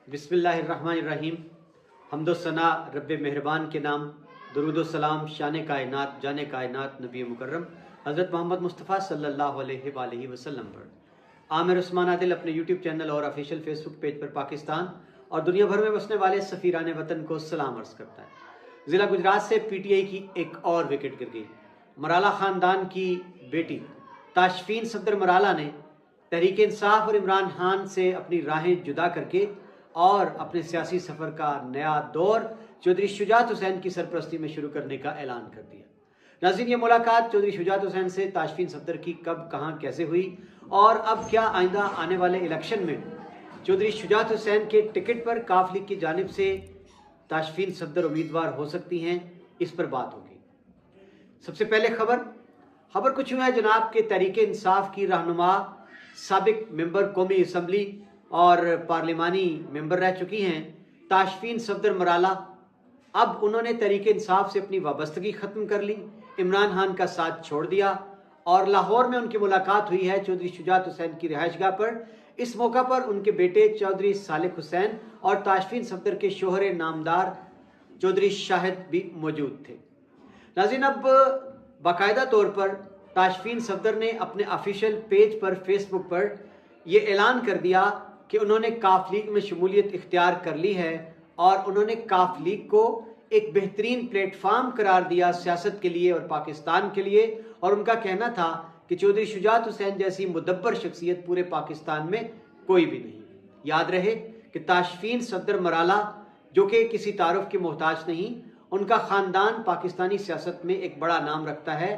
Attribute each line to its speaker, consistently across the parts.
Speaker 1: बिस्मिल्लाहिर्रहमानिर्रहीम। हम्दो-सना रब्बे मेहरबान के नाम, दुरूदो सलाम शान कायनात जाने कायनात नबी मुकर्रम हज़रत मोहम्मद मुस्तफ़ा सल्लल्लाहु अलैहि वसल्लम पर। आमिर उस्मान आदिल अपने यूट्यूब चैनल और ऑफिशियल फेसबुक पेज पर पाकिस्तान और दुनिया भर में बसने वाले सफ़ीरान वतन को सलाम अर्ज़ करता है। ज़िला गुजरात से पीटीआई की एक और विकेट गिर गई। मराला ख़ानदान की बेटी ताशफीन सफदर मराला ने तहरीक इंसाफ और इमरान खान से अपनी राहें जुदा करके और अपने सियासी सफ़र का नया दौर चौधरी शुजात हुसैन की सरपरस्ती में शुरू करने का ऐलान कर दिया। नाज़रीन, ये मुलाकात चौधरी शुजात हुसैन से ताशफीन सफदर की कब, कहाँ, कैसे हुई और अब क्या आइंदा आने वाले इलेक्शन में चौधरी शुजात हुसैन के टिकट पर काफ लीग की जानिब से ताशफीन सफदर उम्मीदवार हो सकती हैं, इस पर बात होगी। सबसे पहले खबर कुछ यूँ है जनाब के तहरीक इंसाफ की रहनुमा साबिक मेंबर कौमी असम्बली और पार्लिमानी मेंबर रह चुकी हैं ताशफीन सफदर मराला। अब उन्होंने तहरीक इंसाफ से अपनी वाबस्तगी ख़त्म कर ली, इमरान खान का साथ छोड़ दिया और लाहौर में उनकी मुलाकात हुई है चौधरी शुजात हुसैन की रिहाइशगाह पर। इस मौका पर उनके बेटे चौधरी सालिक हुसैन और ताशफीन सफदर के शोहर नामदार चौधरी शाहिद भी मौजूद थे। नाज़रीन, अब बाकायदा तौर पर ताशफीन सफदर ने अपने ऑफिशियल पेज पर फेसबुक पर यह ऐलान कर दिया कि उन्होंने काफ लीग में शमूलियत इख्तियार कर ली है और उन्होंने काफ लीग को एक बेहतरीन प्लेटफार्म करार दिया सियासत के लिए और पाकिस्तान के लिए। और उनका कहना था कि चौधरी शुजात हुसैन जैसी मुदब्बर शख्सियत पूरे पाकिस्तान में कोई भी नहीं। याद रहे कि ताशफीन सफदर मराला जो कि किसी तारुफ की मोहताज नहीं, उनका ख़ानदान पाकिस्तानी सियासत में एक बड़ा नाम रखता है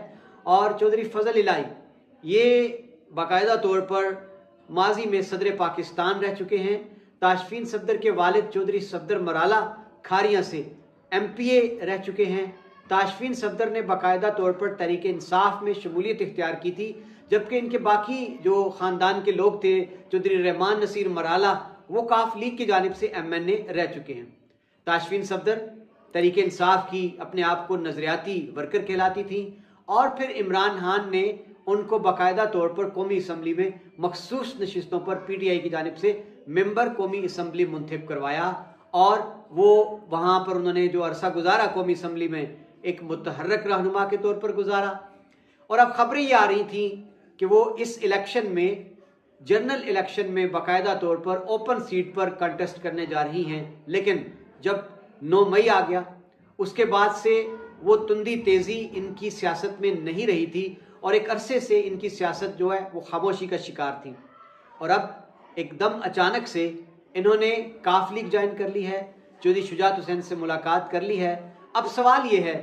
Speaker 1: और चौधरी फजल इलाही ये बाकायदा तौर पर माजी में सदर पाकिस्तान रह चुके हैं। ताशफीन सफदर के वालिद चौधरी सफदर मराला खारियां से MPA रह चुके हैं। ताशफीन सफदर ने बाकायदा तौर पर तहरीक इंसाफ में शमूलियत इख्तियार की थी, जबकि इनके बाकी जो ख़ानदान के लोग थे चौधरी रहमान नसीर मराला वो काफ लीग की जानिब से MNA रह चुके हैं। ताशफीन सफदर तहरीक इंसाफ की अपने आप को नजरियाती वर्कर कहलाती थी और फिर इमरान खान ने उनको बाकायदा तौर पर कौमी असम्बली में मखसूस नशिस्तों पर PTI की जानिब से मेंबर कौमी असम्बली मुंतखब करवाया और वो वहाँ पर उन्होंने जो अरसा गुजारा कौमी असम्बली में एक मुतहर्रक रहनुमा के तौर पर गुजारा। और अब खबरें ये आ रही थी कि वो इस इलेक्शन में, जनरल इलेक्शन में बाकायदा तौर पर ओपन सीट पर कंटेस्ट करने जा रही हैं। लेकिन जब 9 मई आ गया उसके बाद से वो तुंदी तेज़ी इनकी सियासत में नहीं रही थी और एक अरसे से इनकी सियासत जो है वो खामोशी का शिकार थी। और अब एकदम अचानक से इन्होंने काफ लीग ज्वाइन कर ली है, चौधरी शुजात हुसैन से मुलाकात कर ली है। अब सवाल ये है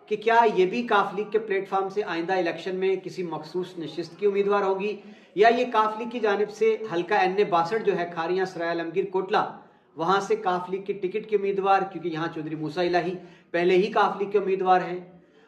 Speaker 1: कि क्या ये भी काफ लीग के प्लेटफार्म से आइंदा इलेक्शन में किसी मखसूस नशिस्त की उम्मीदवार होगी या ये काफ लीग की जानिब से हल्का NA 62 जो है खारियां सराय आलमगीर कोटला, वहाँ से काफ लीग के टिकट के उम्मीदवार, क्योंकि यहाँ चौधरी मूसा इलाही पहले ही काफ लीग के उम्मीदवार हैं।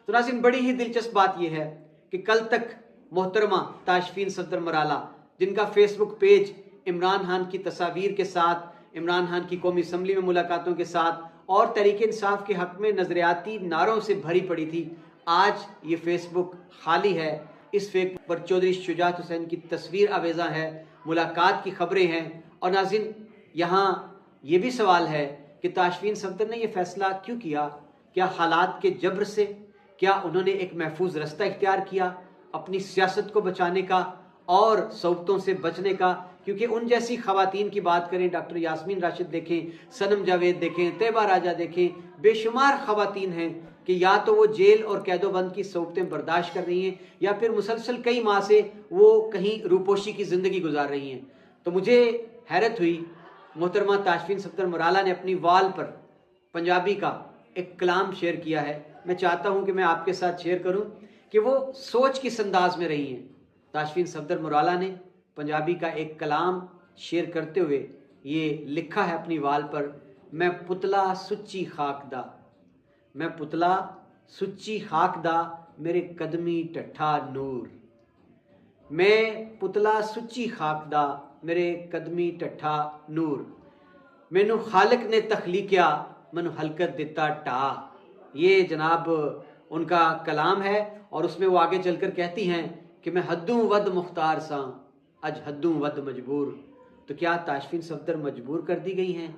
Speaker 1: तो नाज़रीन, बड़ी ही दिलचस्प बात यह है कि कल तक मोहतरमा ताशफीन सफदर मराला, जिनका फेसबुक पेज इमरान खान की तस्वीर के साथ, इमरान खान की कौमी असम्बली में मुलाकातों के साथ और तहरीक इंसाफ के हक में नजरियाती नारों से भरी पड़ी थी, आज ये फेसबुक खाली है। इस फेसबुक पर चौधरी शुजात हुसैन की तस्वीर आवेज़ा है, मुलाकात की खबरें हैं। और नाज़रीन, यहाँ ये भी सवाल है कि ताशफीन सफदर ने यह फैसला क्यों किया? क्या हालात के जबर से? क्या उन्होंने एक महफूज रास्ता इख्तियार किया अपनी सियासत को बचाने का और सौबतों से बचने का? क्योंकि उन जैसी खवातीन की बात करें, डॉक्टर यास्मीन राशिद देखें, सनम जावेद देखें, तैयबा राजा देखें, बेशुमार खवातीन हैं कि या तो वो जेल और कैदोबंद की सौबतें बर्दाश्त कर रही हैं या फिर मुसलसल कई माह से वो कहीं रूपोशी की ज़िंदगी गुजार रही हैं। तो मुझे हैरत हुई, मोहतरमा ताशफीन सफदर मराला ने अपनी वाल पर पंजाबी का एक कलाम शेयर किया है। मैं चाहता हूं कि मैं आपके साथ शेयर करूं कि वो सोच किस अंदाज में रही हैं। ताशफीन सफदर मराला ने पंजाबी का एक कलाम शेयर करते हुए ये लिखा है अपनी वाल पर, मैं पुतला सुच्ची खाकदा, मैं पुतला सुच्ची खाकदा, मेरे कदमी टट्ठा नूर, मैं पुतला सुच्ची खाकदा, मेरे कदमी टट्ठा नूर, मैनू खालिक ने तखलीकिया, मैनू हलकत दिता टा। ये जनाब उनका कलाम है और उसमें वो आगे चलकर कहती हैं कि मैं हद्दूं वद मुख्तार सा, अज हद्दूं वद मजबूर। तो क्या ताशफीन सफदर मजबूर कर दी गई हैं?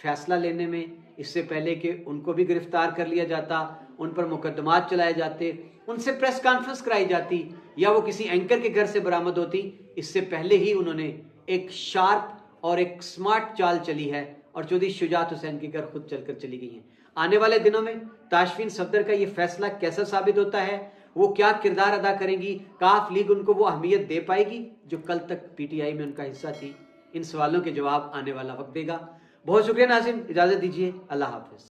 Speaker 1: फैसला लेने में, इससे पहले कि उनको भी गिरफ्तार कर लिया जाता, उन पर मुकदमात चलाए जाते, उनसे प्रेस कॉन्फ्रेंस कराई जाती या वो किसी एंकर के घर से बरामद होती, इससे पहले ही उन्होंने एक शार्प और एक स्मार्ट चाल चली है और चौधरी शुजात हुसैन के घर खुद चलकर चली गई हैं। आने वाले दिनों में ताशफीन सफदर का ये फैसला कैसा साबित होता है, वो क्या किरदार अदा करेंगी, काफ लीग उनको वो अहमियत दे पाएगी जो कल तक पीटीआई में उनका हिस्सा थी, इन सवालों के जवाब आने वाला वक्त देगा। बहुत शुक्रिया नाज़रीन, इजाज़त दीजिए, अल्लाह हाफ़िज़।